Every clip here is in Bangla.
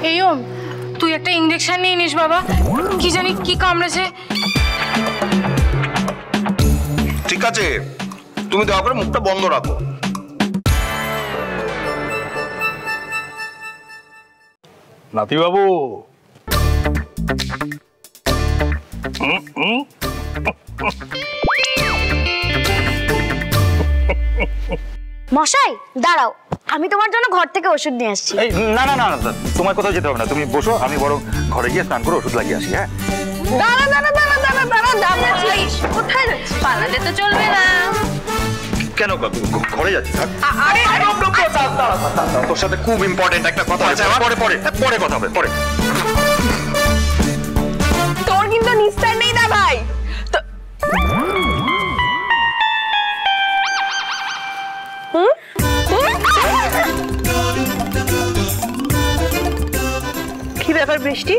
এই ওম, তুই একটা ইনজেকশন নিয়ে নিস বাবা, কি জানি কি কামড়েছে। ঠিক আছে, তুমি দয়া করে মুখটা বন্ধ রাখো। নাতি বাবু, মশাই দাঁড়াও, আমি তোমার জন্য ঘর থেকে ওষুধ নিয়ে আসছি। না না না, তোমার কোথাও যেতে হবে না, তুমি বসো, আমি বরং ঘরে গিয়ে স্নান করে ওষুধ লাগিয়ে আসি। হ্যাঁ, দাঁড়া দাঁড়া দাঁড়া দাঁড়া দাঁড়া দাঁড়া, কোথায় যাচ্ছিস? পালালে তো চলবে না। কেন ঘরে যাচ্ছি? আরে তোর সাথে খুব ইম্পর্টেন্ট একটা কথা আছে, পরে পরে পরে কথা হবে, পরে। তোর কিন্তু নিস্তার নেই না ভাই। কি ব্যাপার বৃষ্টি?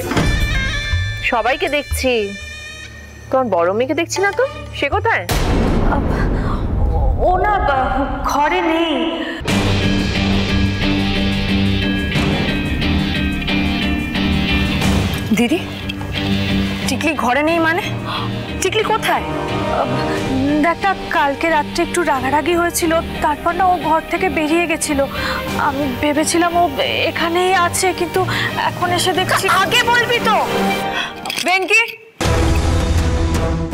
সবাইকে দেখছি, তোমার বড় মেয়েকে দেখছি না তো, সে কোথায়? ও না ঘরে নেই। দিদি, টিকলি ঘরে নেই মানে? টিকলি কোথায়? একটা কালকে রাত্রে একটু রাগারাগি হয়েছিল, তারপর না ও ঘর থেকে বেরিয়ে গেছিল। আমি ভেবেছিলাম ও এখানেই আছে, কিন্তু এখন এসে দেখছি। আগে বলবি তো। বেঙ্কি,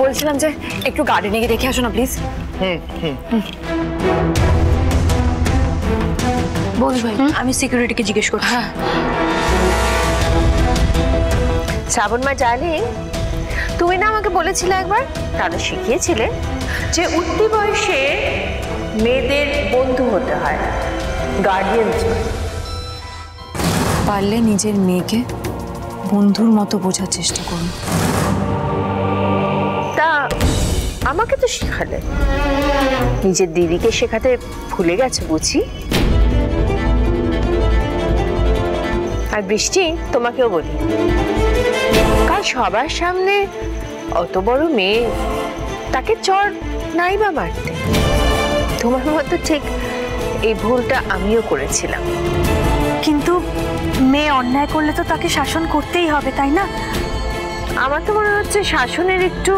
বলছিলাম যে একটু গার্ডেনে গিয়ে দেখে আসো না প্লিজ। বৌদি ভাই, আমি সিকিউরিটিকে জিজ্ঞেস করছি। শ্রাবণ মা ডার্লিং, তুমি না আমাকে বলেছিলে একবার, দাদা শিখিয়েছিলে যে উঠতি বয়সে মেয়েদের বন্ধু হতে হয়, গার্ডিয়ান। পারলে নিজের মেয়েকে বন্ধুর মতো বোঝার চেষ্টা করুন। তা আমাকে তো শেখালে, নিজের দিদিকে শেখাতে ভুলে গেছে বুঝি। আর বৃষ্টি, তোমাকেও বলি, কাল সবার সামনে অত বড় মেয়ে, তাকে চড় নাই বা মারতে। তোমার মতো ঠিক এই ভুলটা আমিও করেছিলাম। কিন্তু মেয়ে অন্যায় করলে তো তাকে শাসন করতেই হবে, তাই না? আমার তো মনে হচ্ছে শাসনের একটু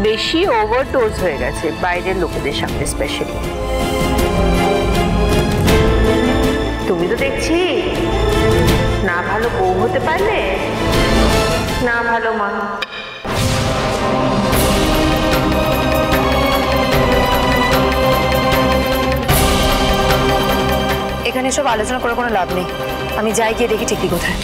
বেশি ওভারডোজ হয়ে গেছে বাইরের লোকেদের সামনে স্পেশালি। তুমি তো দেখছি না ভালো বউ হতে পারলে না ভালো মা। এখানে সব আলোচনা করে কোনো লাভ নেই, আমি যাই গিয়ে দেখি টিকলি কোথায়।